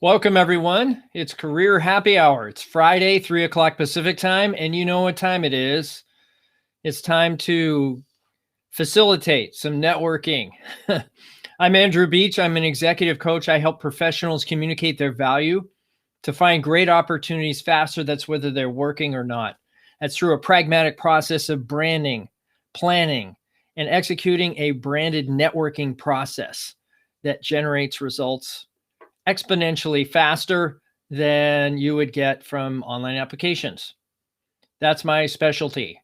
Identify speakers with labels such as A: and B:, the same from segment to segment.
A: Welcome, everyone. It's Career Happy Hour. It's Friday, 3 o'clock Pacific time, and you know what time it is. It's time to facilitate some networking. I'm Andrew Beach. I'm an executive coach. I help professionals communicate their value to find great opportunities faster. That's whether they're working or not. That's through a pragmatic process of branding, planning, and executing a branded networking process that generates results exponentially faster than you would get from online applications. That's my specialty.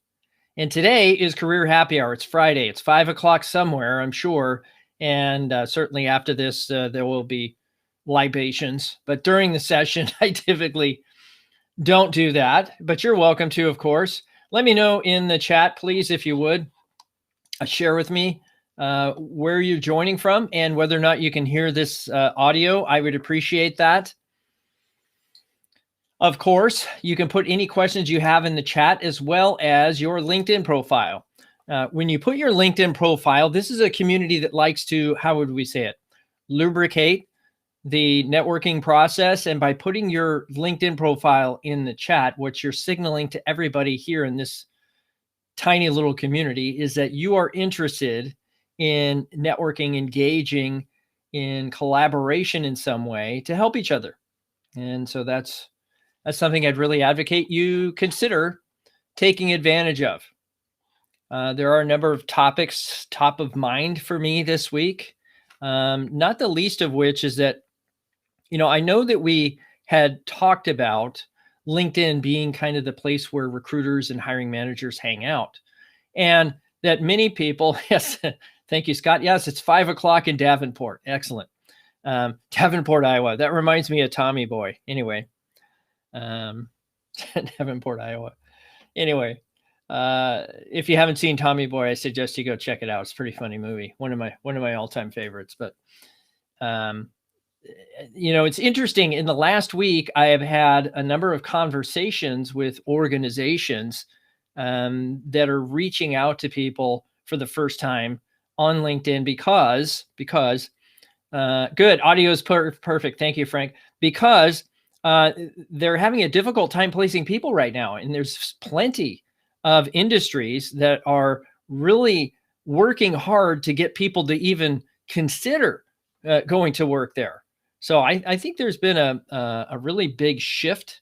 A: And today is Career Happy Hour. It's Friday. It's 5 o'clock somewhere, I'm sure. And certainly after this, there will be libations. But during the session, I typically don't do that. But you're welcome to, of course. Let me know in the chat, please, if you would. Share with me where you're joining from and whether or not you can hear this audio. I would appreciate that. Of course, you can put any questions you have in the chat as well as your LinkedIn profile. When you put your LinkedIn profile, this is a community that likes to, how would we say it, lubricate the networking process. And by putting your LinkedIn profile in the chat, what you're signaling to everybody here in this tiny little community is that you are interested in networking, engaging in collaboration in some way to help each other. And so that's something I'd really advocate you consider taking advantage of. There are a number of topics top of mind for me this week, not the least of which is that, I know that we had talked about LinkedIn being kind of the place where recruiters and hiring managers hang out. And that many people, yes, thank you, Scott. Yes, it's 5 o'clock in Davenport. Excellent. Davenport, Iowa. That reminds me of Tommy Boy. Anyway, Davenport, Iowa. Anyway, if you haven't seen Tommy Boy, I suggest you go check it out. It's a pretty funny movie. One of my all-time favorites. But it's interesting. In the last week, I have had a number of conversations with organizations that are reaching out to people for the first time on LinkedIn because good audio is perfect. Thank you, Frank. Because they're having a difficult time placing people right now, and there's plenty of industries that are really working hard to get people to even consider going to work there. So I think there's been a really big shift,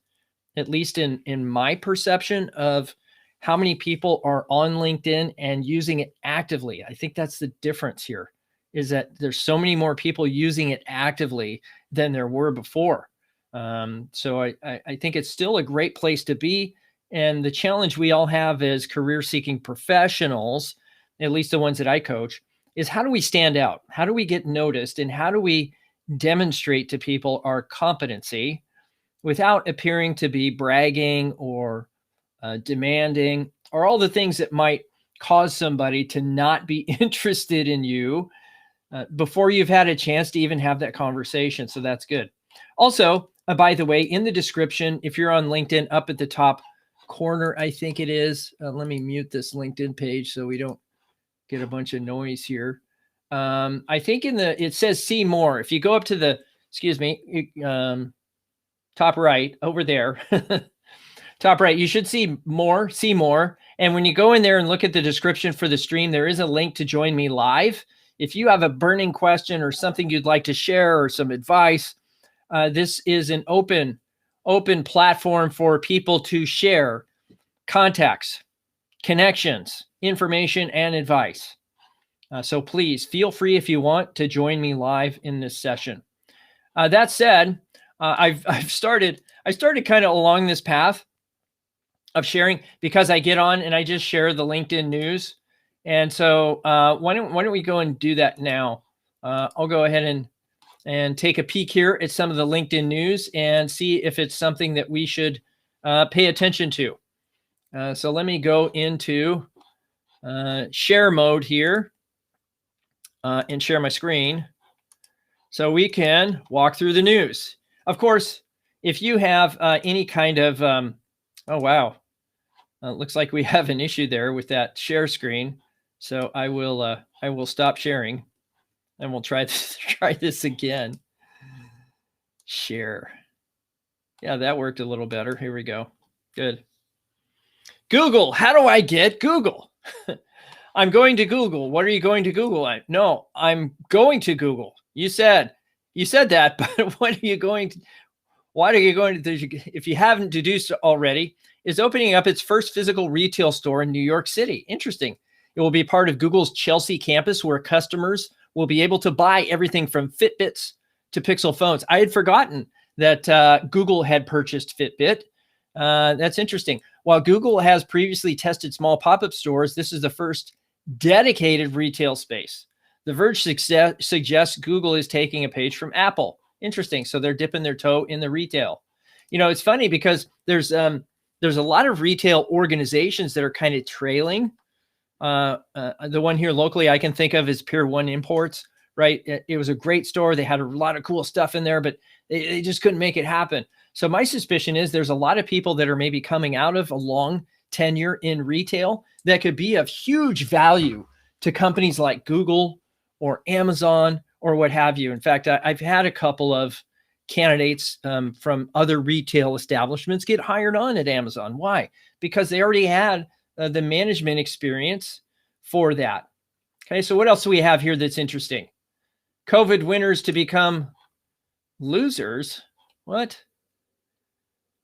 A: at least in my perception, of how many people are on LinkedIn and using it actively. I think that's the difference here, is that there's so many more people using it actively than there were before. So I think it's still a great place to be. And the challenge we all have as career-seeking professionals, at least the ones that I coach, is how do we stand out? How do we get noticed? And how do we demonstrate to people our competency without appearing to be bragging or demanding, or all the things that might cause somebody to not be interested in you before you've had a chance to even have that conversation. So that's good. Also, by the way, in the description, if you're on LinkedIn, up at the top corner, I think it is. Let me mute this LinkedIn page so we don't get a bunch of noise here. I think it says see more. If you go up to the, top right over there, top right, you should see more. And when you go in there and look at the description for the stream, there is a link to join me live. If you have a burning question or something you'd like to share or some advice, this is an open platform for people to share contacts, connections, information, and advice. So please feel free, if you want, to join me live in this session. That said, I started kind of along this path of sharing, because I get on and I just share the LinkedIn news. And so why don't we go and do that now? I'll go ahead and take a peek here at some of the LinkedIn news and see if it's something that we should pay attention to. So let me go into share mode here and share my screen so we can walk through the news. Of course, if you have any kind of, oh, wow. Looks like we have an issue there with that share screen. So I will stop sharing and we'll try this again. Share. Yeah, that worked a little better. Here we go. Good. Google. How do I get Google? I'm going to Google. What are you going to Google? No, I'm going to Google. You said that, but what are you going to? Why are you going to? If you haven't deduced already, is opening up its first physical retail store in New York City. Interesting. It will be part of Google's Chelsea campus, where customers will be able to buy everything from Fitbits to Pixel phones. I had forgotten that Google had purchased Fitbit. That's interesting. While Google has previously tested small pop-up stores, this is the first dedicated retail space. The Verge suggests Google is taking a page from Apple. Interesting. So they're dipping their toe in the retail. You know, it's funny because there's a lot of retail organizations that are kind of trailing. The one here locally I can think of is Pier 1 Imports, right? It was a great store. They had a lot of cool stuff in there, but they just couldn't make it happen. So my suspicion is there's a lot of people that are maybe coming out of a long tenure in retail that could be of huge value to companies like Google or Amazon or what have you. In fact, I've had a couple of candidates from other retail establishments get hired on at Amazon. Why? Because they already had the management experience for that. Okay, so what else do we have here that's interesting? COVID winners to become losers. What?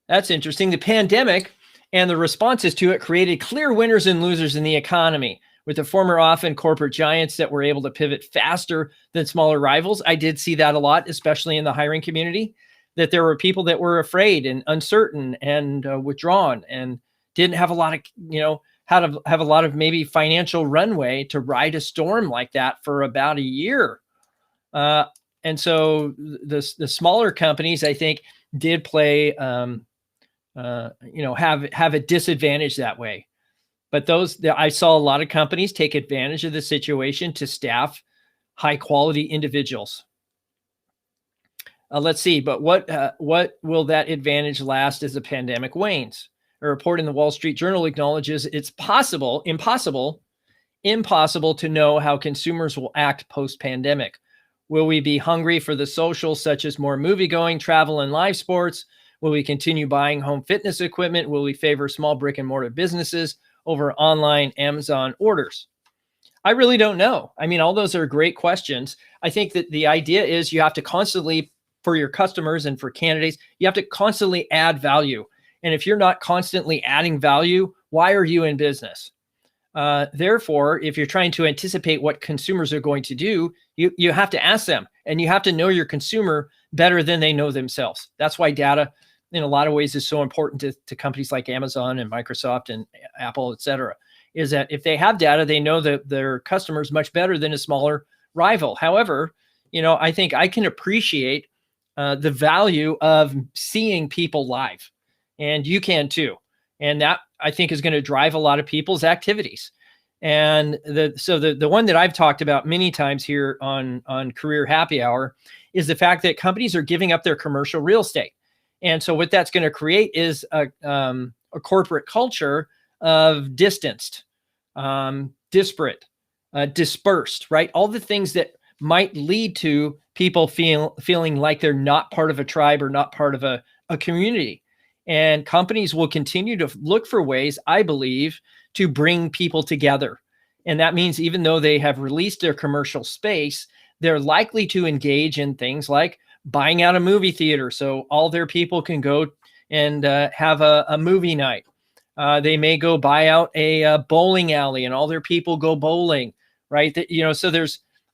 A: That's interesting. The pandemic and the responses to it created clear winners and losers in the economy. With the former often corporate giants that were able to pivot faster than smaller rivals, I did see that a lot, especially in the hiring community, that there were people that were afraid and uncertain and withdrawn and didn't have a lot of, how to have a lot of maybe financial runway to ride a storm like that for about a year. And so the smaller companies, I think, did play, have a disadvantage that way. But I saw a lot of companies take advantage of the situation to staff high quality individuals. Let's see, but what will that advantage last as the pandemic wanes? A report in the Wall Street Journal acknowledges it's impossible to know how consumers will act post-pandemic. Will we be hungry for the social, such as more movie-going, travel, and live sports? Will we continue buying home fitness equipment? Will we favor small brick and mortar businesses over online Amazon orders? I really don't know. I mean, all those are great questions. I think that the idea is you have to constantly, for your customers and for candidates, you have to constantly add value. And if you're not constantly adding value, why are you in business? Therefore, if you're trying to anticipate what consumers are going to do, you have to ask them, and you have to know your consumer better than they know themselves. That's why data, in a lot of ways, is so important to companies like Amazon and Microsoft and Apple, et cetera, is that if they have data, they know that their customers much better than a smaller rival. However, I think I can appreciate the value of seeing people live, and you can too. And that, I think, is going to drive a lot of people's activities. And the one that I've talked about many times here on Career Happy Hour is the fact that companies are giving up their commercial real estate. And so what that's going to create is a corporate culture of distanced, disparate, dispersed, right? All the things that might lead to people feeling like they're not part of a tribe or not part of a community. And companies will continue to look for ways, I believe, to bring people together. And that means even though they have released their commercial space, they're likely to engage in things like buying out a movie theater so all their people can go and have a movie night. They may go buy out a bowling alley and all their people go bowling, right? So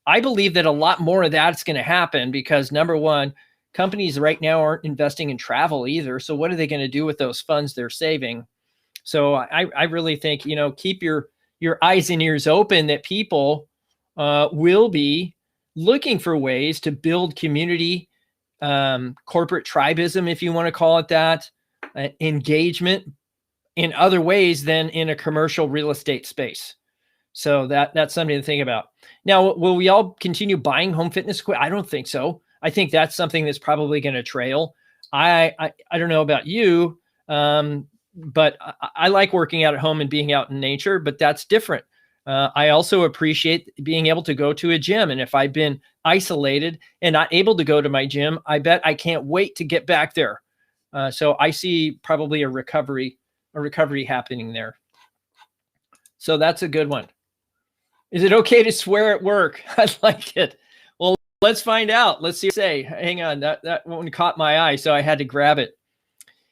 A: I believe that a lot more of that's going to happen because, number one, companies right now aren't investing in travel either. So what are they going to do with those funds they're saving? So I really think, keep your eyes and ears open that people will be looking for ways to build community, corporate tribism, if you want to call it that, engagement in other ways than in a commercial real estate space. So that's something to think about. Now, will we all continue buying home fitness equipment? I don't think so. I think that's something that's probably going to trail. I don't know about you, but I like working out at home and being out in nature, but that's different. I also appreciate being able to go to a gym. And if I've been isolated and not able to go to my gym, I bet I can't wait to get back there. So I see probably a recovery happening there. So that's a good one. Is it okay to swear at work? I like it. Well, let's find out. Let's see what they say. Hang on, that one caught my eye, so I had to grab it.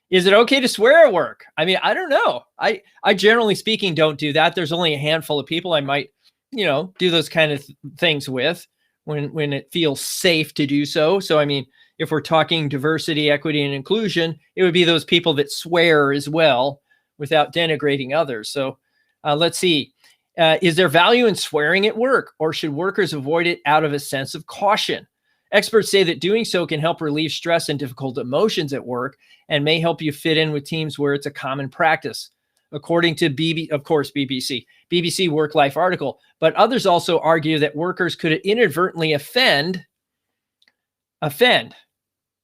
A: Is it okay to swear at work? I mean, I don't know. I generally speaking don't do that. There's only a handful of people I might, do those kind of things with when it feels safe to do so. So, I mean, if we're talking diversity, equity, and inclusion, it would be those people that swear as well without denigrating others. So let's see. Is there value in swearing at work, or should workers avoid it out of a sense of caution? Experts say that doing so can help relieve stress and difficult emotions at work and may help you fit in with teams where it's a common practice, according to BBC Work-Life article. But others also argue that workers could inadvertently offend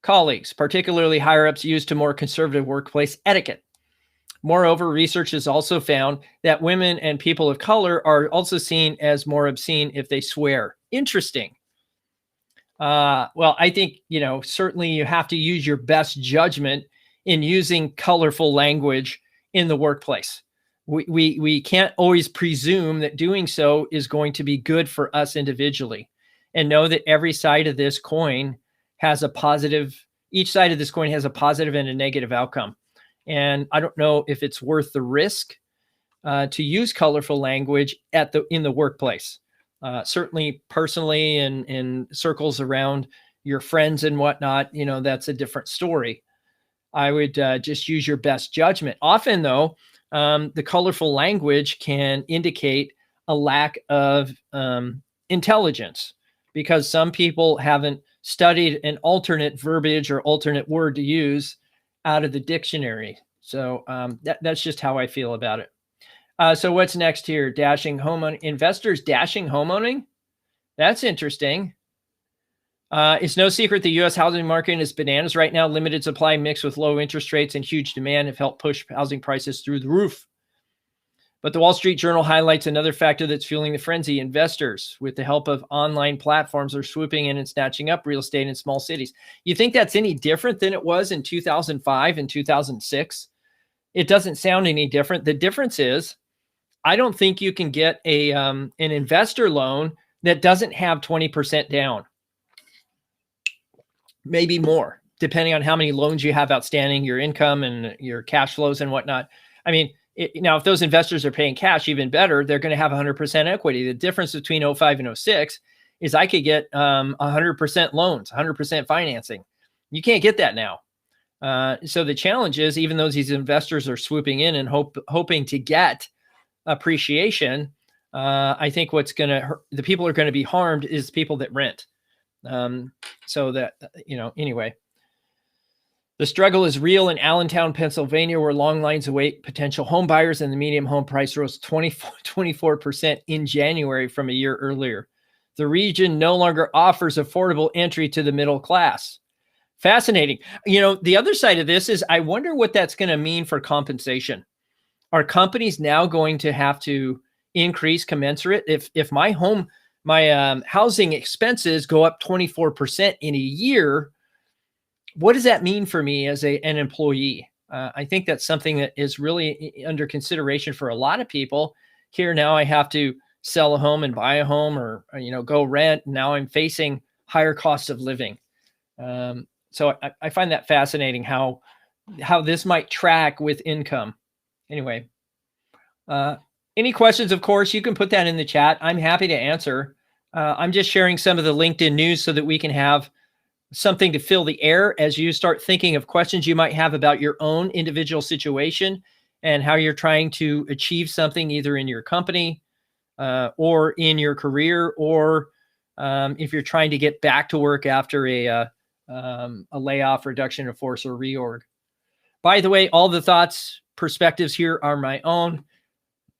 A: colleagues, particularly higher-ups used to more conservative workplace etiquette. Moreover, research has also found that women and people of color are also seen as more obscene if they swear. Interesting. Well, I think, certainly you have to use your best judgment in using colorful language in the workplace. We can't always presume that doing so is going to be good for us individually, and know that every side of this coin has a positive, each side of this coin has a positive and a negative outcome. And I don't know if it's worth the risk to use colorful language in the workplace. Certainly personally and in circles around your friends and whatnot, that's a different story. I would just use your best judgment. Often, though, the colorful language can indicate a lack of intelligence, because some people haven't studied an alternate verbiage or alternate word to use out of the dictionary. So that's just how I feel about it. So what's next here? Dashing homeowning. Investors dashing homeowning? That's interesting. It's no secret the U.S. housing market is bananas right now. Limited supply mixed with low interest rates and huge demand have helped push housing prices through the roof. But the Wall Street Journal highlights another factor that's fueling the frenzy. Investors, with the help of online platforms, are swooping in and snatching up real estate in small cities. You think that's any different than it was in 2005 and 2006? It doesn't sound any different. The difference is, I don't think you can get an investor loan that doesn't have 20% down. Maybe more, depending on how many loans you have outstanding, your income and your cash flows and whatnot. I mean, now, if those investors are paying cash, even better, they're going to have 100% equity. The difference between 05 and 06 is I could get 100% loans, 100% financing. You can't get that now. So the challenge is, even though these investors are swooping in and hoping to get appreciation, I think the people are going to be harmed is people that rent. So that, anyway. The struggle is real in Allentown, Pennsylvania, where long lines await potential home buyers, and the median home price rose 24% in January from a year earlier. The region no longer offers affordable entry to the middle class. Fascinating. The other side of this is, I wonder what that's going to mean for compensation. Are companies now going to have to increase commensurate? If my housing expenses go up 24% in a year, what does that mean for me as an employee? I think that's something that is really under consideration for a lot of people. Here now I have to sell a home and buy a home, or go rent. Now I'm facing higher costs of living. So I find that fascinating how this might track with income. Anyway, any questions, of course, you can put that in the chat. I'm happy to answer. I'm just sharing some of the LinkedIn news so that we can have something to fill the air as you start thinking of questions you might have about your own individual situation and how you're trying to achieve something either in your company or in your career, or if you're trying to get back to work after a layoff, reduction of force, or reorg. By the way, all the thoughts, perspectives here are my own.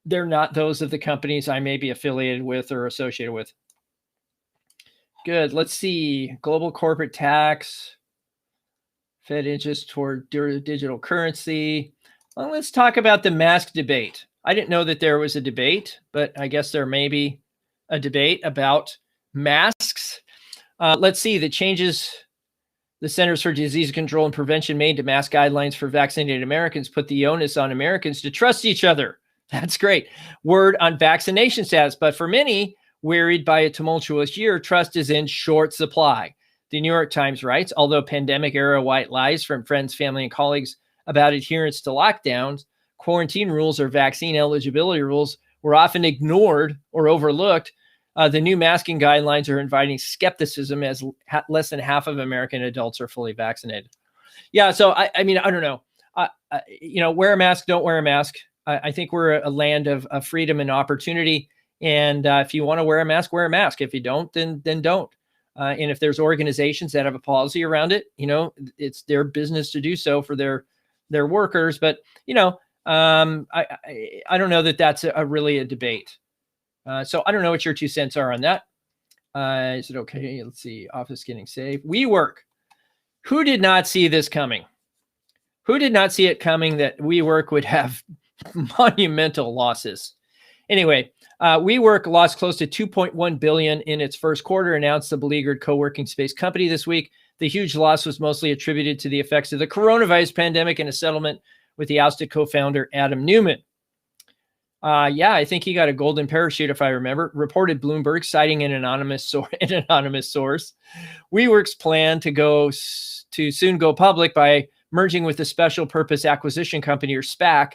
A: They're not those of the companies I may be affiliated with or associated with. Good. Let's see. Global corporate tax, Fed interest toward digital currency. Well, let's talk about the mask debate. I didn't know that there was a debate, but I guess there may be a debate about masks. Let's see the changes the Centers for Disease Control and Prevention made to mask guidelines for vaccinated Americans put the onus on Americans to trust each other. That's great. Word on vaccination status. But for many, wearied by a tumultuous year, trust is in short supply. The New York Times writes, although pandemic-era white lies from friends, family, and colleagues about adherence to lockdowns, quarantine rules, or vaccine eligibility rules were often ignored or overlooked. The new masking guidelines are inviting skepticism as less than half of American adults are fully vaccinated. Yeah, so I mean, I don't know. Wear a mask, don't wear a mask. I think we're a land of freedom and opportunity. And if you want to wear a mask, wear a mask. If you don't, then don't. And if there's organizations that have a policy around it, it's their business to do so for their workers. But I don't know that that's really a debate. So I don't know what your 2 cents are on that. Is it okay? Let's see. Office getting saved. WeWork. Who did not see this coming? Who did not see it coming that WeWork would have monumental losses? Anyway, WeWork lost close to $2.1 billion in its first quarter, announced the beleaguered co-working space company this week. The huge loss was mostly attributed to the effects of the coronavirus pandemic and a settlement with the ousted co-founder Adam Neumann. I think he got a golden parachute, if I remember, reported Bloomberg, citing an anonymous source. WeWork's plan to soon go public by merging with a special purpose acquisition company, or SPAC,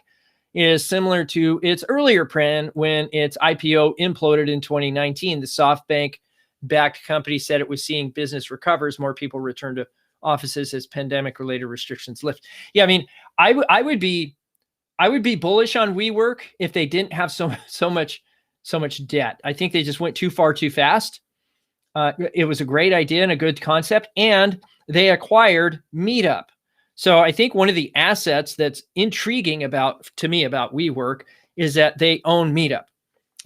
A: is similar to its earlier plan when its IPO imploded in 2019. The SoftBank-backed company said it was seeing business recover as more people return to offices as pandemic-related restrictions lift. Yeah, I mean, I would be bullish on WeWork if they didn't have so much debt. I think they just went too far too fast. It was a great idea and a good concept, and they acquired Meetup. So I think one of the assets that's intriguing to me about WeWork is that they own Meetup.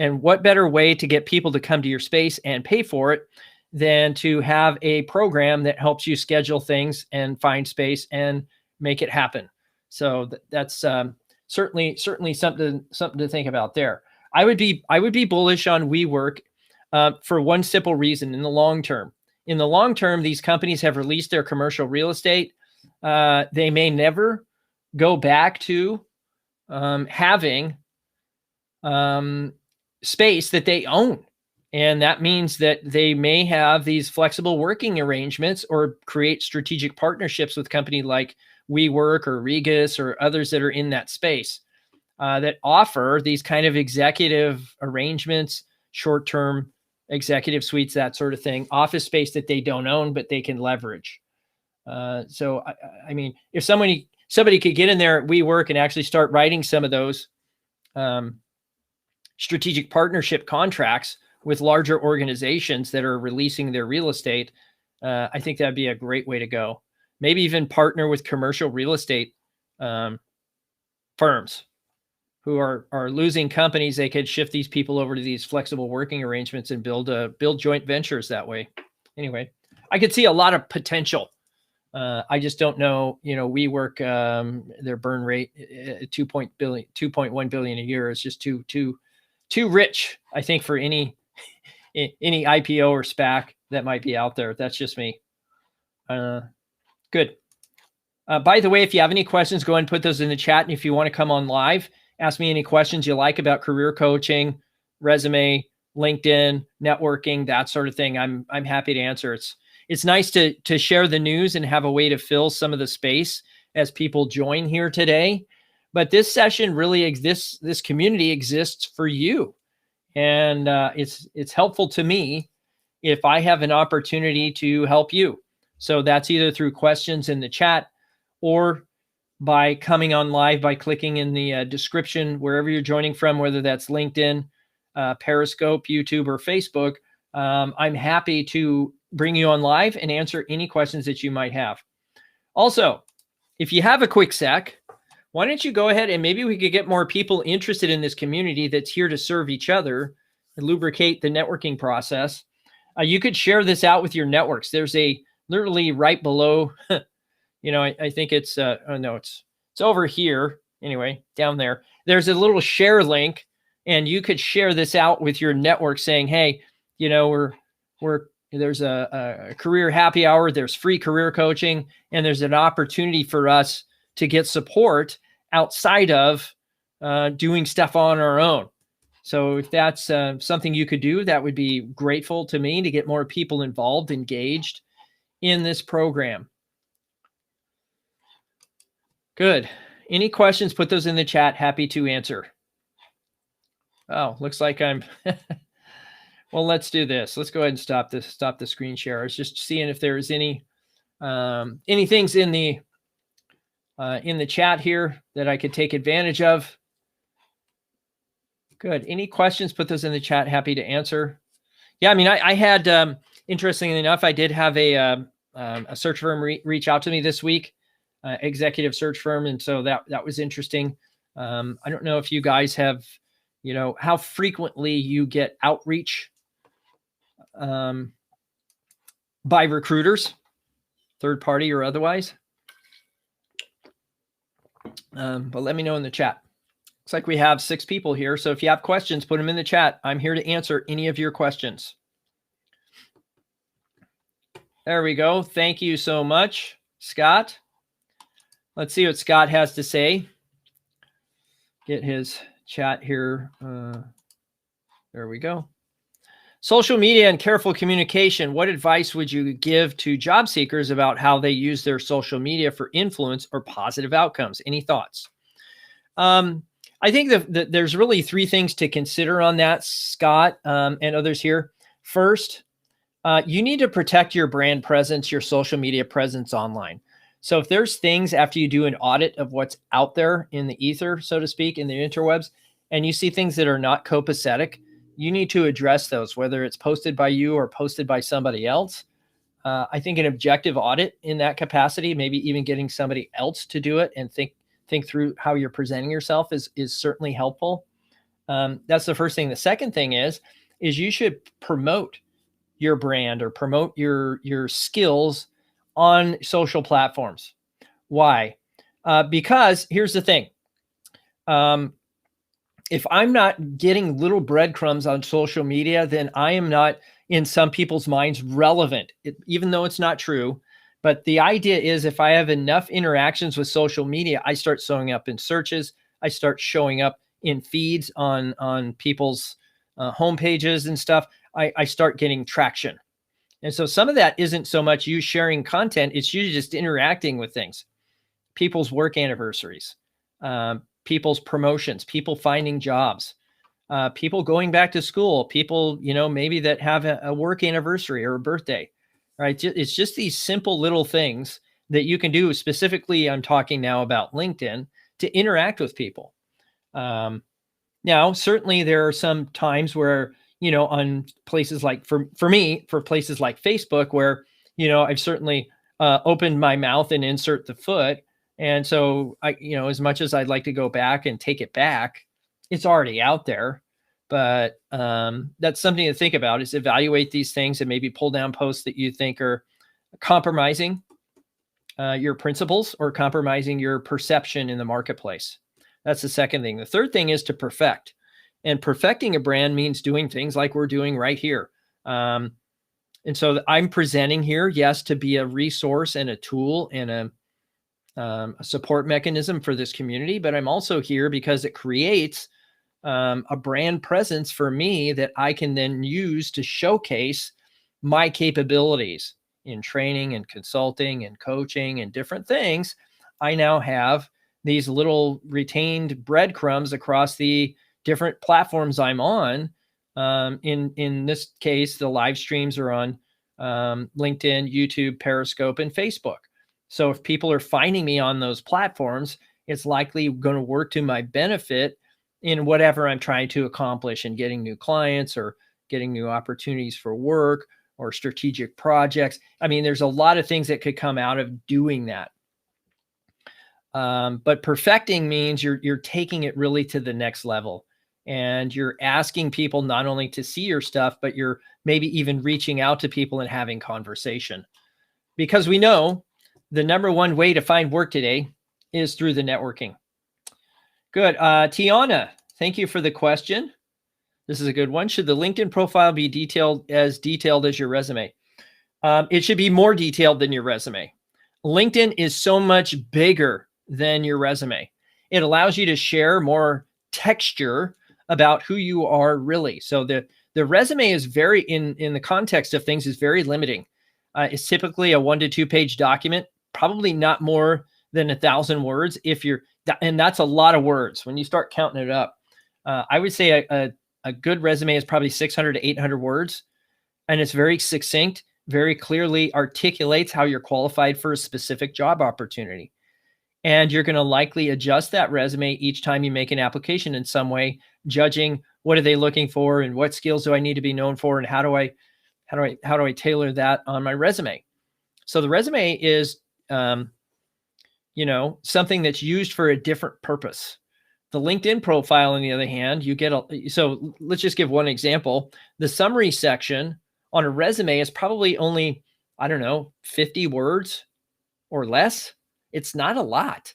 A: And what better way to get people to come to your space and pay for it than to have a program that helps you schedule things and find space and make it happen. So that's certainly something to think about there. I would be bullish on WeWork for one simple reason. In the long term, these companies have released their commercial real estate. They may never go back to having space that they own. And that means that they may have these flexible working arrangements or create strategic partnerships with companies like WeWork or Regus or others that are in that space that offer these kind of executive arrangements, short-term executive suites, that sort of thing, office space that they don't own, but they can leverage. So, I mean, if somebody could get in there at WeWork and actually start writing some of those strategic partnership contracts with larger organizations that are releasing their real estate, I think that'd be a great way to go. Maybe even partner with commercial real estate firms who are losing companies. They could shift these people over to these flexible working arrangements and build joint ventures that way. Anyway, I could see a lot of potential. I just don't know, WeWork, their burn rate, 2.1 billion a year is just too rich, I think, for any IPO or SPAC that might be out there. That's just me. Good. By the way, if you have any questions, go ahead and put those in the chat. And if you want to come on live, ask me any questions you like about career coaching, resume, LinkedIn, networking, that sort of thing. I'm happy to answer. It's nice to share the news and have a way to fill some of the space as people join here today. But this session really exists. This community exists for you. And it's helpful to me if I have an opportunity to help you. So that's either through questions in the chat or by coming on live by clicking in the description wherever you're joining from, whether that's LinkedIn, Periscope, YouTube, or Facebook. I'm happy to bring you on live and answer any questions that you might have. Also, if you have a quick sec, why don't you go ahead and maybe we could get more people interested in this community that's here to serve each other and lubricate the networking process. You could share this out with your networks. There's literally right below, I think it's, it's over here. Anyway, down there, there's a little share link, and you could share this out with your network saying, hey, there's a career happy hour, there's free career coaching, and there's an opportunity for us to get support outside of doing stuff on our own. So if that's something you could do, that would be grateful to me to get more people involved, engaged in this program. Good. Any questions? Put those in the chat. Happy to answer. Oh, looks like I'm. Well, let's do this. Let's go ahead and stop the screen share. I was just seeing if there's any things in the chat here that I could take advantage of. Good. Any questions? Put those in the chat. Happy to answer. Yeah, I mean, I had interestingly enough, I did have a search firm reach out to me this week. Executive search firm. And so that was interesting. I don't know if you guys have, how frequently you get outreach by recruiters, third party or otherwise. But let me know in the chat. Looks like we have 6 people here. So if you have questions, put them in the chat. I'm here to answer any of your questions. There we go. Thank you so much, Scott. Let's see what Scott has to say. Get his chat here. There we go. Social media and careful communication. What advice would you give to job seekers about how they use their social media for influence or positive outcomes? Any thoughts? I think that there's really 3 things to consider on that, Scott, and others here. First, you need to protect your brand presence, your social media presence online. So if there's things after you do an audit of what's out there in the ether, so to speak, in the interwebs, and you see things that are not copacetic, you need to address those, whether it's posted by you or posted by somebody else. I think an objective audit in that capacity, maybe even getting somebody else to do it and think through how you're presenting yourself is certainly helpful. That's the first thing. The second thing is you should promote your brand or promote your skills on social platforms. Why? Because here's the thing. If I'm not getting little breadcrumbs on social media, then I am not, in some people's minds, relevant, even though it's not true. But the idea is if I have enough interactions with social media, I start showing up in searches. I start showing up in feeds on people's homepages and stuff. I start getting traction. And so some of that isn't so much you sharing content. It's you just interacting with things, people's work anniversaries, people's promotions, people finding jobs, people going back to school, people, maybe that have a work anniversary or a birthday, right? It's just these simple little things that you can do. Specifically, I'm talking now about LinkedIn to interact with people. Now, certainly there are some times where, on places like, for places like Facebook, where, I've certainly opened my mouth and insert the foot. And so as much as I'd like to go back and take it back, it's already out there. But that's something to think about, is evaluate these things and maybe pull down posts that you think are compromising your principles or compromising your perception in the marketplace. That's the second thing. The third thing is to perfect. And perfecting a brand means doing things like we're doing right here. And so I'm presenting here, yes, to be a resource and a tool and a support mechanism for this community, but I'm also here because it creates a brand presence for me that I can then use to showcase my capabilities in training and consulting and coaching and different things. I now have these little retained breadcrumbs across the different platforms I'm on. In this case, the live streams are on LinkedIn, YouTube, Periscope, and Facebook. So if people are finding me on those platforms, it's likely going to work to my benefit in whatever I'm trying to accomplish in getting new clients or getting new opportunities for work or strategic projects. I mean, there's a lot of things that could come out of doing that. But perfecting means you're taking it really to the next level. And you're asking people not only to see your stuff, but you're maybe even reaching out to people and having conversation. Because we know the number one way to find work today is through the networking. Good. Tiana, thank you for the question. This is a good one. Should the LinkedIn profile be detailed as your resume? It should be more detailed than your resume. LinkedIn is so much bigger than your resume. It allows you to share more texture about who you are really. So the resume is very, in the context of things, is very limiting. It's typically a 1 to 2 page document, probably not more than 1,000 words. And that's a lot of words when you start counting it up. I would say a good resume is probably 600 to 800 words, and it's very succinct, very clearly articulates how you're qualified for a specific job opportunity. And you're going to likely adjust that resume each time you make an application in some way, judging what are they looking for and what skills do I need to be known for, and how do I tailor that on my resume. So the resume is something that's used for a different purpose. The LinkedIn profile, on the other hand, so let's just give one example. The summary section on a resume is probably only, 50 words or less. It's not a lot.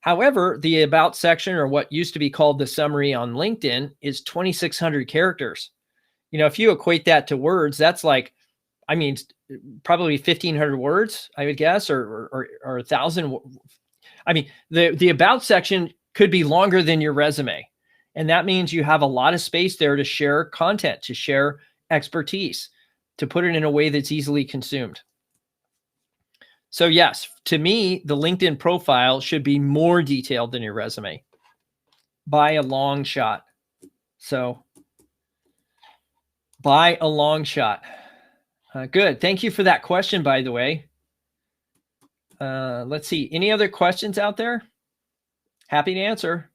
A: However, the about section, or what used to be called the summary on LinkedIn, is 2,600 characters. If you equate that to words, that's probably 1,500 words, I would guess, or 1,000. The about section could be longer than your resume. And that means you have a lot of space there to share content, to share expertise, to put it in a way that's easily consumed. So yes, to me, the LinkedIn profile should be more detailed than your resume by a long shot. So by a long shot. Good. Thank you for that question, by the way. Let's see. Any other questions out there? Happy to answer.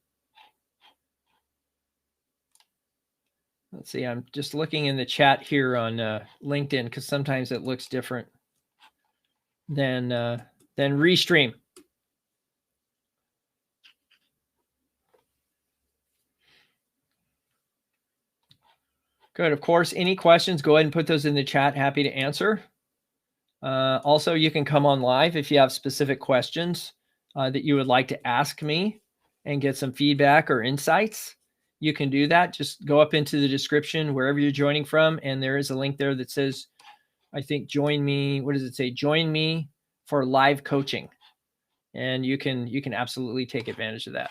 A: Let's see. I'm just looking in the chat here on LinkedIn, because sometimes it looks different than Restream. Good. Of course, any questions, go ahead and put those in the chat. Happy to answer. Also, you can come on live if you have specific questions that you would like to ask me and get some feedback or insights. You can do that. Just go up into the description wherever you're joining from, and there is a link there that says, I think, join me. What does it say? Join me for live coaching. And you can absolutely take advantage of that.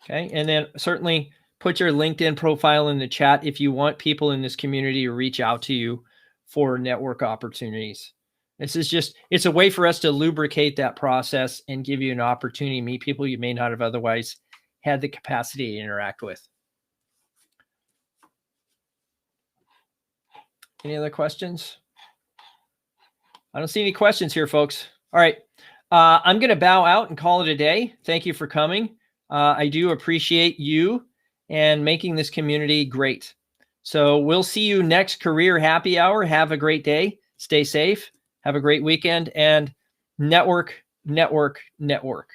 A: Okay. And then certainly put your LinkedIn profile in the chat if you want people in this community to reach out to you for network opportunities. It's a way for us to lubricate that process and give you an opportunity to meet people you may not have otherwise had the capacity to interact with. Any other questions? I don't see any questions here, folks. All right. I'm going to bow out and call it a day. Thank you for coming. I do appreciate you and making this community great. So we'll see you next Career Happy Hour. Have a great day. Stay safe. Have a great weekend, and network, network, network.